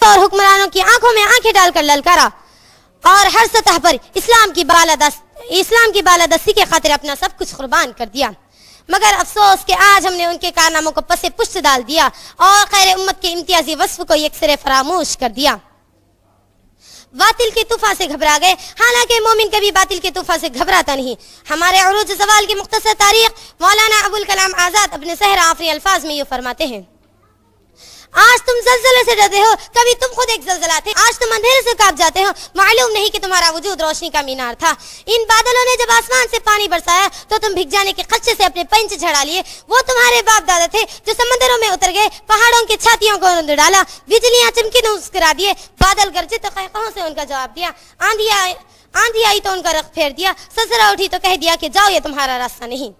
اور حکمرانوں کی آنکھوں میں آنکھیں ڈال کر للکارا اور ہر سطح پر اسلام کی بالادستی کے خاطر اپنا سب کچھ قربان کر دیا، مگر افسوس کہ آج ہم نے ان کے کارناموں کو پس پشت ڈال دیا اور خیر امت کے امتیازی وصف کو یکسر فراموش کر دیا۔ باطل کے طوفان سے گھبرا گئے، حالانکہ مومن کبھی باطل کے طوفان سے گھبراتا نہیں۔ ہمارے عروج زوال کی مختصر تاریخ مولانا ابوالکلام آزاد اپنے سحر آفری الفاظ میں یہ فرماتے ہیں: آج تم زلزلے سے ڈرتے ہو، کبھی تم خود ایک زلزلہ تھے۔ آج تم اندھیرے سے کانپ جاتے ہو، معلوم نہیں کہ تمہارا وجود روشنی کا مینار تھا۔ ان بادلوں نے جب آسمان سے پانی برسایا تو تم بھگ جانے کے خدشے سے اپنے پنچ جھڑا لیے۔ وہ تمہارے باپ دادا تھے جو سمندروں میں اتر گئے، پہاڑوں کی چھاتیوں کو اندر ڈالا، بجلیاں چمکی تو مسکرا دیے، بادل گرجے تو قہقہوں سے ان کا جواب دیا، آندھی آئی تو ان کا رخ پھیر دیا، سلسلہ اٹھی تو کہہ دیا کہ جاؤ یہ تمہارا راستہ نہیں۔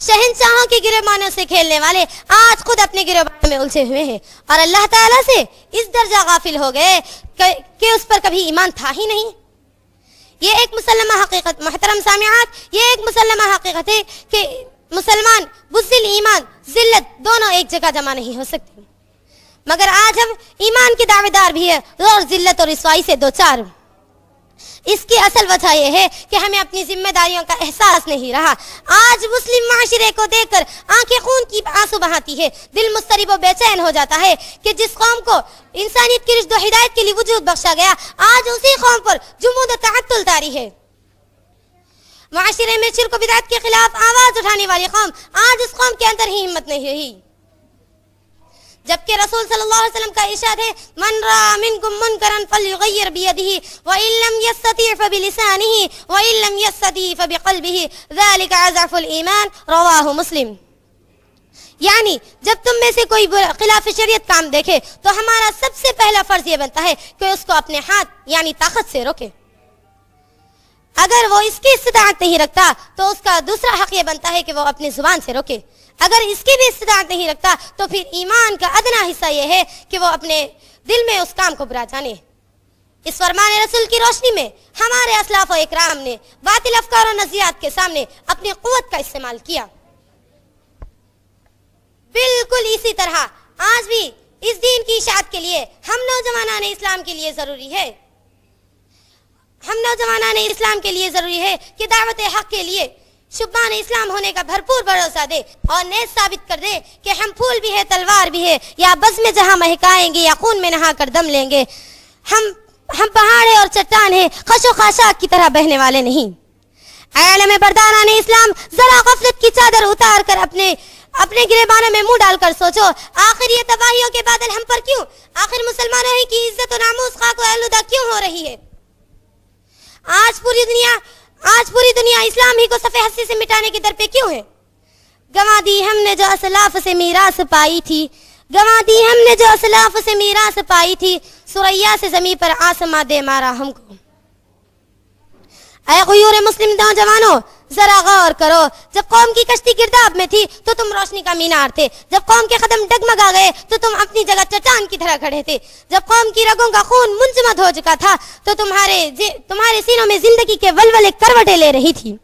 شہنشاہوں کے گریبانوں سے کھیلنے والے آج خود اپنے گریبانوں میں الجھے ہوئے ہیں اور اللہ تعالیٰ سے اس درجہ غافل ہو گئے کہ اس پر کبھی ایمان تھا ہی نہیں۔ یہ ایک مسلمہ حقیقت، محترم سامعات، یہ ایک مسلمہ حقیقت ہے کہ مسلمان بزدل ایمان ذلت دونوں ایک جگہ جمع نہیں ہو سکتے، مگر آج ہم ایمان کے دعوے دار بھی ہیں اور ذلت اور رسوائی سے دوچار۔ اس کی اصل وجہ یہ ہے کہ ہمیں اپنی ذمہ داریوں کا احساس نہیں رہا۔ آج مسلم معاشرے کو دیکھ کر آنکھیں خون کی آنسو بہاتی ہے، دل مضطرب و بے چین ہو جاتا ہے کہ جس قوم کو انسانیت کی رشد و ہدایت کے لیے وجود بخشا گیا، آج اسی قوم پر جمود و تعطل طاری ہے۔ معاشرے میں شرک و بدعت کے خلاف آواز اٹھانے والی قوم، آج اس قوم کے اندر ہی ہمت نہیں رہی، جبکہ رسول صلی اللہ علیہ وسلم کا ارشاد ہے: من رأى منكم منكرا فليغير بيده وإن لم يستطع فبلسانه وإن لم يستطع فبقلبه ذلك أضعف الإيمان، رواه مسلم۔ یعنی جب تم میں سے کوئی خلاف شریعت کام دیکھے تو ہمارا سب سے پہلا فرض یہ بنتا ہے کہ اس کو اپنے ہاتھ یعنی طاقت سے روکے۔ اگر وہ اس کی استطاعت نہیں رکھتا تو اس کا دوسرا حق یہ بنتا ہے کہ وہ اپنی زبان سے روکے۔ اگر اس کی بھی استطاعت نہیں رکھتا تو پھر ایمان کا ادنا حصہ یہ ہے کہ وہ اپنے دل میں اس کام کو برا جانے۔ اس فرمان رسول کی روشنی میں ہمارے اسلاف و اکرام نے باطل افکار و نظریات کے سامنے اپنی قوت کا استعمال کیا۔ بالکل اسی طرح آج بھی اس دین کی اشاعت کے لیے ہم نوجوانان اسلام کے لیے ضروری ہے کہ دعوت حق کے لیے شبان اسلام ہونے کا بھرپور بھروسہ دے اور نیز ثابت کر دے کہ ہم پھول بھی ہے تلوار بھی ہے، یا بز میں جہاں مہکائیں گے یا خون میں نہا کر دم لیں گے۔ ہم پہاڑ ہے اور چٹان ہے، خش و خاشاک کی طرح بہنے والے نہیں۔ عالم برداران اسلام، ذرا غفلت کی چادر اتار کر اپنے گریبانوں میں منہ ڈال کر سوچو، آخر یہ تباہیوں کے بادل ہم پر کیوں؟ آخر مسلمانوں ہی کی عزت و ناموس خاک و آلودہ کیوں ہو رہی ہے؟ آج پوری دنیا اسلام ہی کو صفحہ ہستی سے مٹانے کے در پہ کیوں ہے؟ گنوا دی ہم نے جو اسلاف سے میراث پائی تھی، سریا سے زمین پر آسماں دے مارا ہم کو۔ اے غیور مسلم نوجوانوں، ذرا غور کرو، جب قوم کی کشتی گرداب میں تھی تو تم روشنی کا مینار تھے، جب قوم کے قدم ڈگمگا گئے تو تم اپنی جگہ چٹان کی طرح کھڑے تھے، جب قوم کی رگوں کا خون منجمد ہو چکا تھا تو تمہارے سینوں میں زندگی کے ولولے کروٹیں لے رہی تھی۔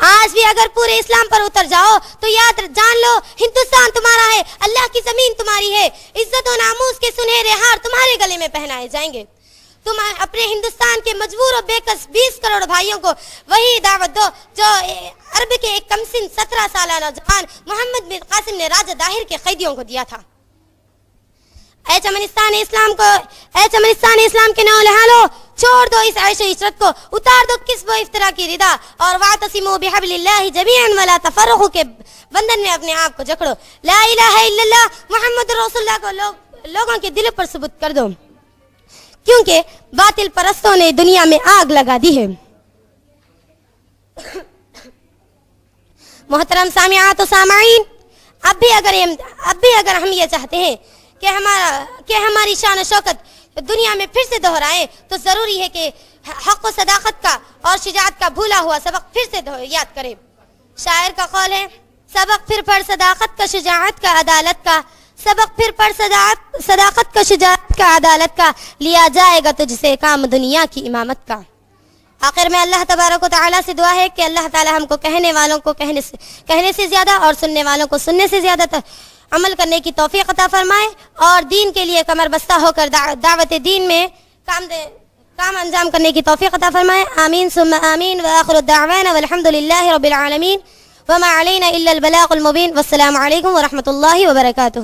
آج بھی اگر پورے اسلام پر اتر جاؤ تو جان لو، ہندوستان تمہارا ہے، اللہ کی زمین تمہاری ہے، عزت و ناموس کے سنہرے ہار تمہارے گلے میں پہنائے جائیں گے۔ تم اپنے ہندوستان کے مجبور و بے کس 20 کروڑ بھائیوں کو وہی دعوت دو جو عرب کے ایک کمسن 17 سالہ نوجوان محمد بن قاسم نے راجہ داہر کے قیدیوں کو دیا تھا۔ اے چمنستان اسلام کے نولہانو، چھوڑ دو اس عیش و عشرت کو، اتار دو کسب و افترا کی ردا اور واعتصموا بحبل اللہ جمیعا ولا تفرقوا کے بندھن میں اپنے آپ کو جکڑو۔ لا الہ الا اللہ محمد رسول اللہ کو لوگوں کے دل پر ثبوت کر دو، کیونکہ باطل پرستوں نے دنیا میں آگ لگا دی ہے۔ محترم سامعات و سامعین، اب بھی اگر ہم یہ چاہتے ہیں کہ ہماری شان و شوکت دنیا میں پھر سے دہرائیں تو ضروری ہے کہ حق و صداقت کا اور شجاعت کا بھولا ہوا سبق پھر سے یاد کریں۔ شاعر کا قول ہے: سبق پھر پڑھ صداقت کا، شجاعت کا، عدالت کا، سبق پھر پڑھ صداقت کا، شجاعت کا، عدالت کا، لیا جائے گا تجھ سے کام دنیا کی امامت کا۔ آخر میں اللہ تبارک و تعالیٰ سے دعا ہے کہ اللہ تعالیٰ ہم کو کہنے والوں کو کہنے سے زیادہ اور سننے والوں کو سننے سے زیادہ عمل کرنے کی توفیق عطا فرمائے اور دین کے لیے کمر بستہ ہو کر دعوت دین میں کام انجام کرنے کی توفیق عطا فرمائے. آمین ثم آمین. وآخر الدعوانا والحمد للہ رب العالمین وما علینا الا البلاغ المبین. والسلام علیکم ورحمۃ اللہ وبرکاتہ.